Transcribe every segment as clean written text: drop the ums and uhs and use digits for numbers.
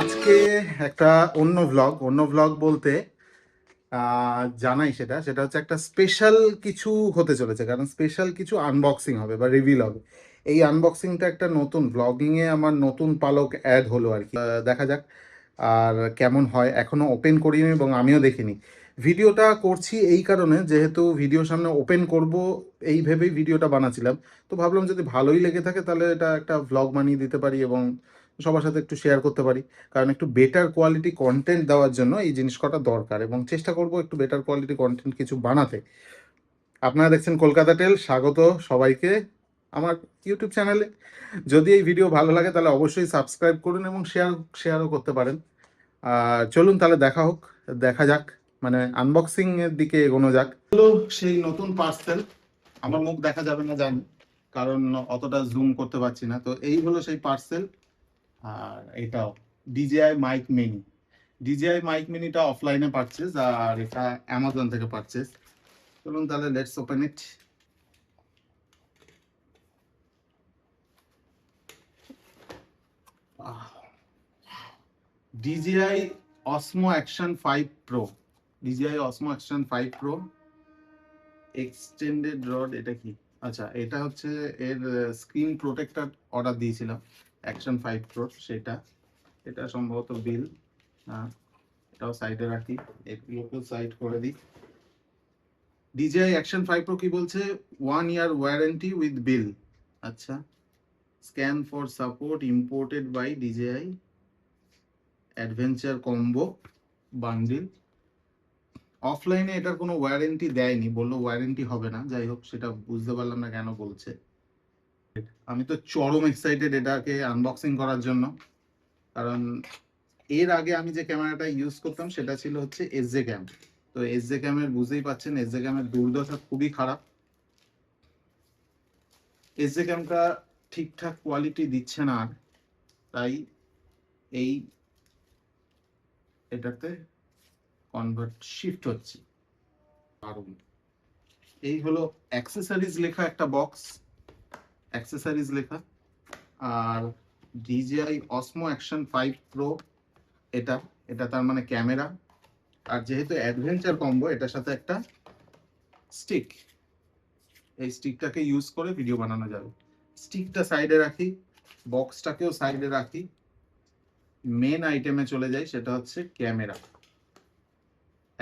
আজকে একটা অন্য ভ্লগ বলতে জানাই সেটা সেটা হচ্ছে একটা স্পেশাল কিছু হতে চলেছে, কারণ স্পেশাল কিছু আনবক্সিং হবে বা রিভিল হবে। এই আনবক্সিংটা একটা নতুন ব্লগিংয়ে আমার নতুন পালক অ্যাড হলো আর কি। দেখা যাক আর কেমন হয়। এখনো ওপেন করিনি এবং আমিও দেখিনি। ভিডিওটা করছি এই কারণে, যেহেতু ভিডিও সামনে ওপেন করব এই ভেবেই ভিডিওটা বানাচ্ছিলাম। তো ভাবলাম যদি ভালোই লেগে থাকে তাহলে এটা একটা ভ্লগ বানিয়ে দিতে পারি এবং সবার সাথে একটু শেয়ার করতে পারি। কারণ একটু বেটার কোয়ালিটি কন্টেন্ট দেওয়ার জন্য এই জিনিস কটা দরকার এবং চেষ্টা করব একটু বেটার কোয়ালিটি কন্টেন্ট কিছু বানাতে। আপনারা দেখছেন কলকাতা টেল, স্বাগত সবাইকে আমার ইউটিউব চ্যানেলে। যদি এই ভিডিও ভালো লাগে তাহলে অবশ্যই সাবস্ক্রাইব করুন এবং শেয়ারও করতে পারেন। আর চলুন তাহলে দেখা যাক, মানে আনবক্সিং এর দিকে এগোনো যাক। হলো সেই নতুন পার্সেল। আমার মুখ দেখা যাবে না জানি, কারণ অতটা জুম করতে পারছি না। তো এই হলো সেই পার্সেল। আর এটাও ডিজিআই মাইক মিনিটা অফলাইনে পারচেজ, আর এটা অ্যামাজন থেকে পারচেজ। চলুন তাহলে let's open it. DJI অসমো action 5 pro, DJI অসমো action 5 pro extended rod. এটা কি? আচ্ছা, এটা হচ্ছে এর স্ক্রিন প্রোটেক্টর অর্ডার দিয়েছিলাম অ্যাকশন 5 প্রো, সেটা। এটা সম্ভবত বিল। হ্যাঁ, এটাও সাইডে রাখি, এগুলোকেও সাইড করে দিই। DJI Action 5 Pro কি বলছে? 1 year ওয়ারেন্টি উইথ বিল। আচ্ছা, scan for support imported by DJI adventure combo bundle. অফলাইনে এটার কোনো ওয়ারেন্টি দেয়নি, বললো ওয়ারেন্টি হবে না। যাই হোক, সেটা বুঝতে পারলাম না কেন বলছে। আমি তো চরম এক্সাইটেড এটাকে আনবক্সিং করার জন্য, কারণ এর আগে আমি যে ক্যামেরাটা ইউজ করতাম সেটা ছিল হচ্ছে এসজে ক্যাম। তো এসজে ক্যামের বুঝতেই পাচ্ছেন, এসজে ক্যামের দুর্দশা খুবই খারাপ। এসজে ক্যামটা ঠিকঠাক কোয়ালিটি দিচ্ছে না আর, তাই এই এটাতে শিফট হচ্ছে। কারণ এই হলো অ্যাক্সেসরিজ লেখা একটা বক্স, অ্যাক্সেসরিজ লেখা। আর DJI Osmo Action 5 Pro, এটা এটা তার মানে ক্যামেরা। আর যেহেতু অ্যাডভেঞ্চার কম্বো, এটার সাথে একটা স্টিক, এই স্টিকটাকে ইউজ করে ভিডিও বানানো যাবে। স্টিকটা সাইডে রাখি, বক্সটাকেও সাইডে রাখি, মেন আইটেমে চলে যাই, সেটা হচ্ছে camera.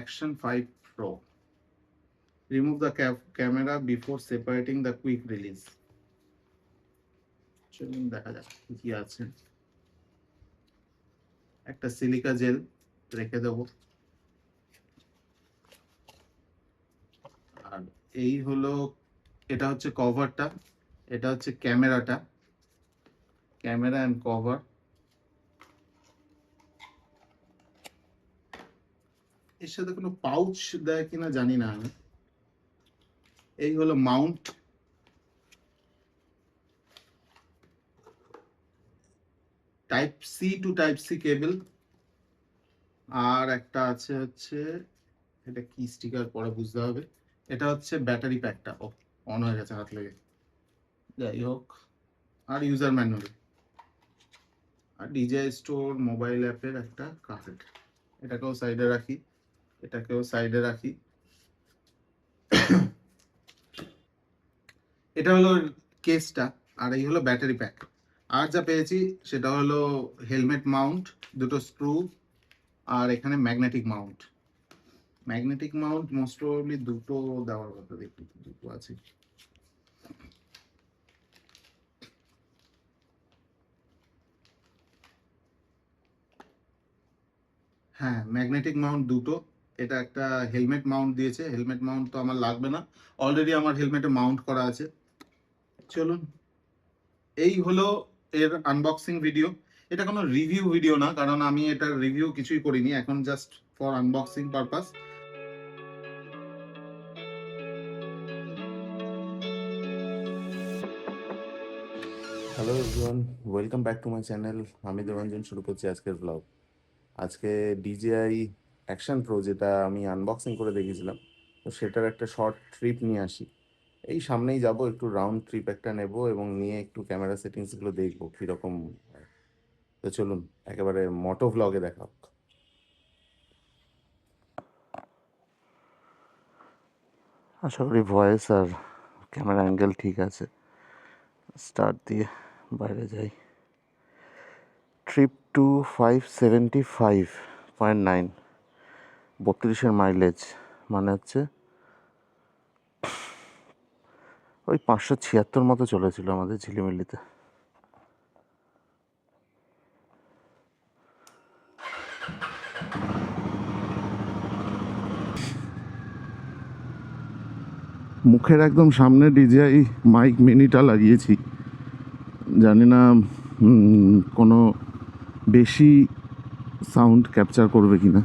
Action 5 Pro, remove the camera before separating the quick release। চলুন দেখা যাক কি আছে। একটা সিলিকা জেল রেখে দেব। আর এই হলো, এটা হচ্ছে কভারটা, এটা হচ্ছে ক্যামেরাটা, ক্যামেরা এন্ড কভার। এর সাথে কোনো পাউচ দেয় কিনা জানি না আমি। এই হলো mount, type C to type C cable. আর একটা আছে হচ্ছে, এটা কি স্টিকার পরে বুঝতে হবে। এটা হচ্ছে ব্যাটারি প্যাকটা। ও, অন হয়ে গেছে হাত লেগে। যাই হোক, আর ইউজার ম্যানুয়াল, আর DJI স্টোর মোবাইল অ্যাপের একটা কার্ড। এটাকেও সাইডে রাখি, এটাকেও সাইডে রাখি। এটা হলো কেসটা, আর এই হলো ব্যাটারি প্যাক। আর যা পেয়েছি সেটা হলো হেলমেট মাউন্ট, দুটো স্ক্রু, আর এখানে magnetic Mount. Magnetic Mount most probably দুটো দেওয়ার কথা, দেখি দুটো আছে। হ্যাঁ, ম্যাগনেটিক মাউন্ট দুটো। এটা একটা হেলমেট মাউন্ট দিয়েছে, হেলমেট মাউন্ট তো আমার লাগবে না, অলরেডি আমার হেলমেটে মাউন্ট করা আছে। চলুন, এই হলো এর আনবক্সিং ভিডিও। এটা কোনো রিভিউ ভিডিও না, কারণ আমি এটার রিভিউ কিছুই করিনি, এখন just for unboxing purpose. Hello everyone, welcome back to my channel. আমি দেবাঞ্জন, শুরু করছি আজকের ব্লগ। আজকে DJI অ্যাকশন প্রো, যেটা আমি আনবক্সিং করে দেখেছিলাম, তো সেটার একটা শর্ট ট্রিপ নিয়ে আসি। এই সামনেই যাব, একটু রাউন্ড ট্রিপ একটা নেব এবং নিয়ে একটু ক্যামেরা সেটিংসগুলো দেখবো কীরকম হয়। তো চলুন একেবারে মোটো ভ্লগে দেখা হোক। আশা করি ভয়েস আর ক্যামেরা অ্যাঙ্গেল ঠিক আছে। স্টার্ট দিয়ে বাইরে যাই। ট্রিপ টু 575.9, 32 মাইলেজ, মানে হচ্ছে ওই 576 মতো চলেছিল আমাদের ঝিলিমিলিতে। মুখের একদম সামনে ডিজিআই মাইক মিনিটা লাগিয়েছি, জানি না কোনো বেশি সাউন্ড ক্যাপচার করবে কিনা।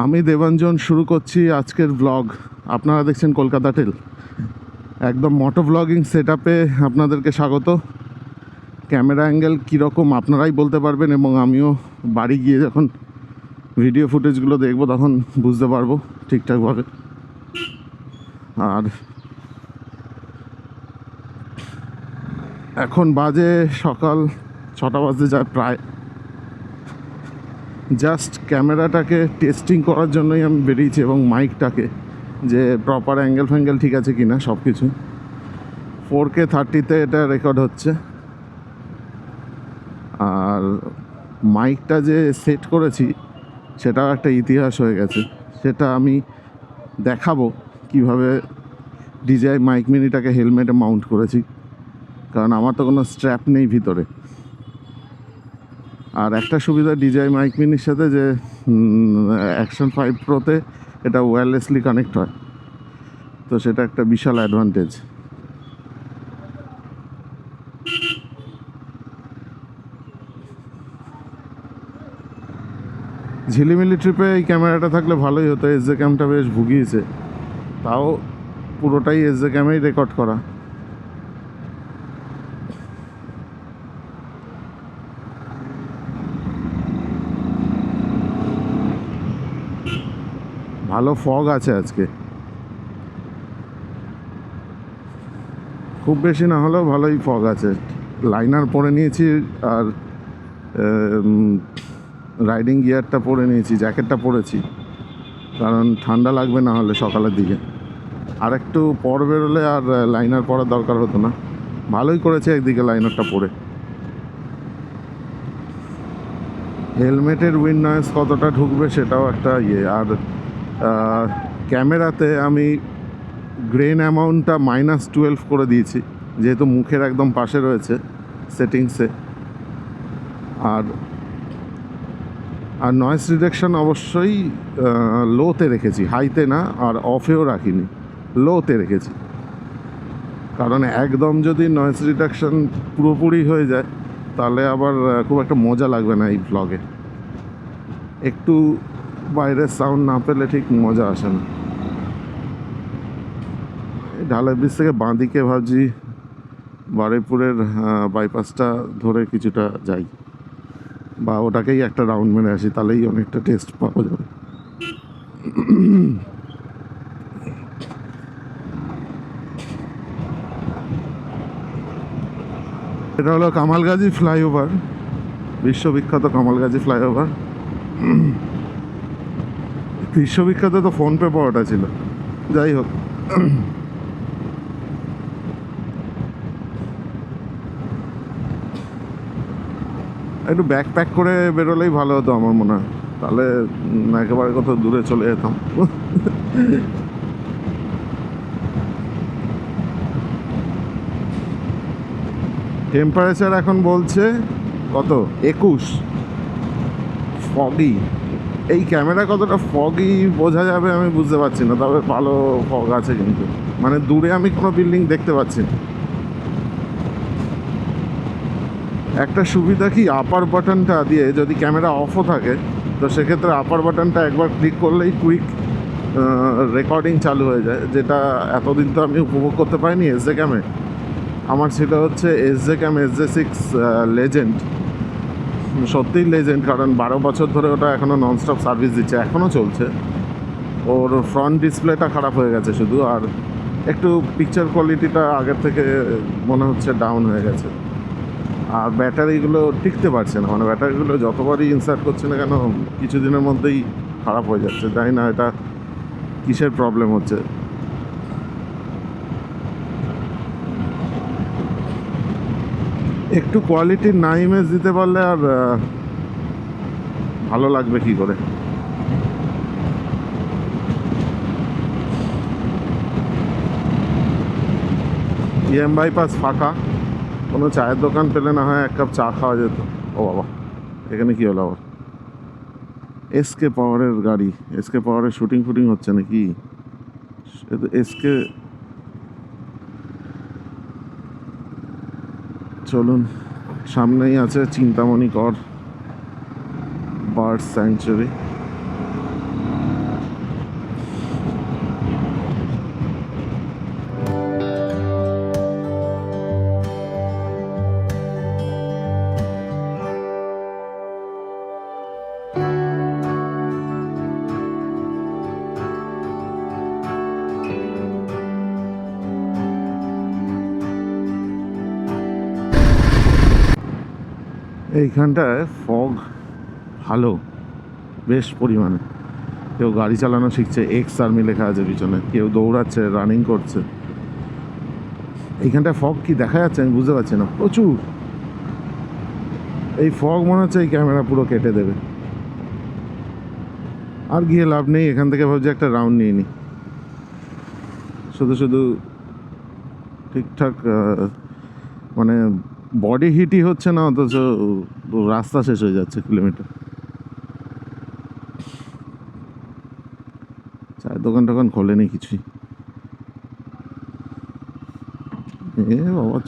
আমি দেবাঞ্জন শুরু করছি আজকের ব্লগ। আপনারা দেখছেন কলকাতা টেল, একদম মোটো ব্লগিং সেট আপে আপনাদেরকে স্বাগত। ক্যামেরা অ্যাঙ্গেল কীরকম আপনারাই বলতে পারবেন, এবং আমিও বাড়ি গিয়ে যখন ভিডিও ফুটেজগুলো দেখব তখন বুঝতে পারবো ঠিকঠাকভাবে। আর এখন বাজে সকাল 6টা বাজতে যায় প্রায়। জাস্ট ক্যামেরাটাকে টেস্টিং করার জন্যই আমি বেরিয়েছি, এবং মাইকটাকে যে প্রপার অ্যাঙ্গেল ফ্যাঙ্গেল ঠিক আছে কিনা সব কিছু। 4K 30-তে এটা রেকর্ড হচ্ছে। আর মাইকটা যে সেট করেছি সেটাও একটা ইতিহাস হয়ে গেছে, সেটা আমি দেখাবো কিভাবে ডিজিআই মাইক মিনিটাকে হেলমেটে মাউন্ট করেছি, কারণ আমার তো কোনো স্ট্র্যাপ নেই ভিতরে। আর একটা সুবিধা ডিজিআই মাইক মিনির সাথে যে অ্যাকশন 5 প্রোতে এটা ওয়্যারলেসলি কানেক্ট হয়, তো সেটা একটা বিশাল অ্যাডভান্টেজ। ঝিলিমিলি ট্রিপে এই ক্যামেরাটা থাকলে ভালোই হতো। এসজে ক্যামটা বেশ ভুগিয়েছে, তাও পুরোটাই এসজে ক্যামেই রেকর্ড করা। ভালো ফগ আছে আজকে, খুব বেশি না হলেও ভালোই ফগ আছে। লাইনার পরে নিয়েছি, আর রাইডিং গিয়ারটা পরে নিয়েছি, জ্যাকেটটা পরেছি, কারণ ঠান্ডা লাগবে না হলে সকালের দিকে। আর একটু পর বেরোলে আর লাইনার পরার দরকার হতো না। ভালোই করেছে একদিকে লাইনারটা পরে। হেলমেটের উইন্ড নয়েজ কতটা ঢুকবে সেটাও একটা ইয়ে। আর ক্যামেরাতে আমি গ্রেন অ্যামাউন্টটা -12 করে দিয়েছি, যেহেতু মুখের একদম পাশে রয়েছে সেটিংসে। আর নয়েজ রিডাকশান অবশ্যই লোতে রেখেছি, হাইতে না, আর অফেও রাখিনি, লোতে রেখেছি। কারণ একদম যদি নয়েজ রিডাকশান পুরোপুরি হয়ে যায় তাহলে আবার খুব একটা মজা লাগবে না এই ব্লগে। একটু বাইরের সাউন্ড না পেলে ঠিক মজা আসে না। ঢালাই ব্রিজ থেকে বাঁদিকে ভাবছি বারুইপুরের বাইপাসটা ধরে কিছুটা যাই, বা ওটাকেই একটা রাউন্ড মেরে আসি, তাহলেই অনেকটা টেস্ট পাওয়া যাবে। এটা হলো কামালগাজী ফ্লাইওভার, বিশ্ববিখ্যাত কামালগাজী ফ্লাইওভার। বিশ্ববিখ্যাত তো ফোনপে পাওয়াটা ছিল, যাই হোক। একটু ব্যাকপ্যাক করে বেরোলেই ভালো হতো আমার মনে হয়, তাহলে একেবারে কোথাও দূরে চলে যেতাম। টেম্পারেচার এখন বলছে কত, 21। ফগি, এই ক্যামেরা কতটা ফগি বোঝা যাবে আমি বুঝতে পারছি না, তবে ভালো ফগ আছে কিন্তু, মানে দূরে আমি কোনো বিল্ডিং দেখতে পাচ্ছি না। একটা সুবিধা কি, আপার বাটনটা দিয়ে যদি ক্যামেরা অফও থাকে তো সেক্ষেত্রে আপার বাটনটা একবার ক্লিক করলেই কুইক রেকর্ডিং চালু হয়ে যায়, যেটা এতদিন তো আমি উপভোগ করতে পারিনি এসজে ক্যামে। আমার সেটা হচ্ছে এসজে ক্যাম SJ6 লেজেন্ড। সত্যিই লেজেন্ড, কারণ 12 বছর ধরে ওটা এখনও ননস্টপ সার্ভিস দিচ্ছে, এখনও চলছে। ওর ফ্রন্ট ডিসপ্লেটা খারাপ হয়ে গেছে শুধু, আর একটু পিকচার কোয়ালিটিটা আগের থেকে মনে হচ্ছে ডাউন হয়ে গেছে। আর ব্যাটারিগুলো টিকতে পারছে না, মানে ব্যাটারিগুলো যতবারই ইনসার্ট করছে না কেন কিছুদিনের মধ্যেই খারাপ হয়ে যাচ্ছে। জানি না এটা কিসের প্রবলেম হচ্ছে। একটু কোয়ালিটির না ইমেজ দিতে পারলে আর ভালো লাগবে কি করে। বাইপাস ফাঁকা, কোনো চায়ের দোকান পেলে না হয় এক কাপ চা খাওয়া যেত। ও বাবা, এখানে কি হলো আবার? এসকে পাওয়ারের গাড়ি। এসকে পাওয়ারের শুটিং ফুটিং হচ্ছে নাকি? এসকে, চলুন, সামনেই আছে চিন্তামণি কর বার্ড স্যাংচুয়ারি। এইখানটায় ফগ ভালো, বেশ পরিমাণে। কেউ গাড়ি চালানো শিখছে, এক্স আর্মি লেখা আছে পিছনে, কেউ দৌড়াচ্ছে, রানিং করছে। এইখানটায় ফগ কি দেখা যাচ্ছে আমি বুঝতে পারছি না, প্রচুর। এই ফগ মনে হচ্ছে এই ক্যামেরা পুরো কেটে দেবে। আর গিয়ে লাভ নেই, এখান থেকে ভাবছি একটা রাউন্ড নিয়ে নিই। শুধু শুধু ঠিকঠাক মানে বডি হিটই হচ্ছে না, অথচ রাস্তা শেষ হয়ে যাচ্ছে কিলোমিটার। চায়ের দোকান টোকান খোলেনি কিছুই। এ বাবা,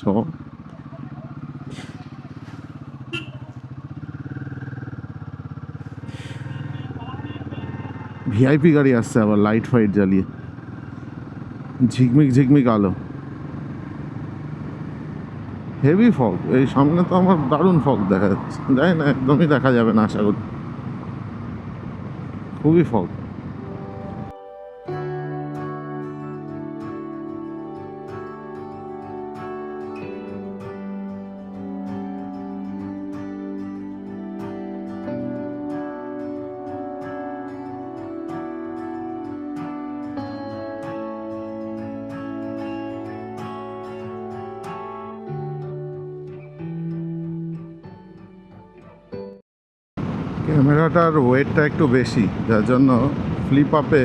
ভিআইপি গাড়ি আসছে আবার, লাইট ফাইট জ্বালিয়ে, ঝিকমিক ঝিকমিক আলো। Heavy fog. এই সামনে তো আমার দারুণ ফগ দেখা যাচ্ছে, জানি না একদমই দেখা যাবে না আশা করি। খুবই ফগ। ক্যামেরাটার ওয়েটটা একটু বেশি, যার জন্য ফ্লিপ আপে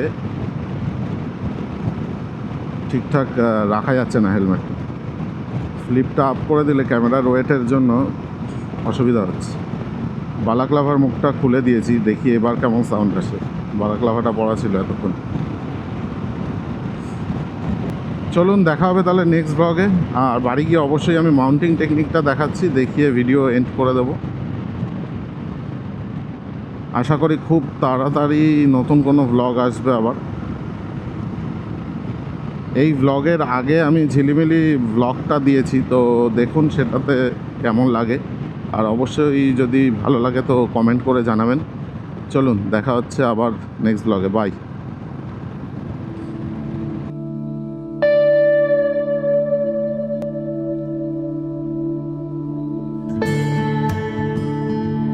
ঠিকঠাক রাখা যাচ্ছে না হেলমেট। ফ্লিপটা আপ করে দিলে ক্যামেরার ওয়েটের জন্য অসুবিধা হচ্ছে। বালাক্লাভার মুখটা খুলে দিয়েছি, দেখি এবার কেমন সাউন্ড আসে। বালাক্লাভাটা পড়া ছিল এতক্ষণ। চলুন, দেখা হবে তাহলে নেক্সট ব্লগে। আর বাড়ি গিয়ে অবশ্যই আমি মাউন্টিং টেকনিকটা দেখাচ্ছি, দেখিয়ে ভিডিও এন্ড করে দেবো। আশা করি খুব তাড়াতাড়ি নতুন কোনো ভ্লগ আসবে আবার। এই ভ্লগের আগে আমি ঝিলিমিলি ভ্লগটা দিয়েছি, তো দেখুন সেটাতে কেমন লাগে। আর অবশ্যই যদি ভালো লাগে তো কমেন্ট করে জানাবেন। চলুন, দেখা হচ্ছে আবার নেক্সট ভ্লগে। বাই।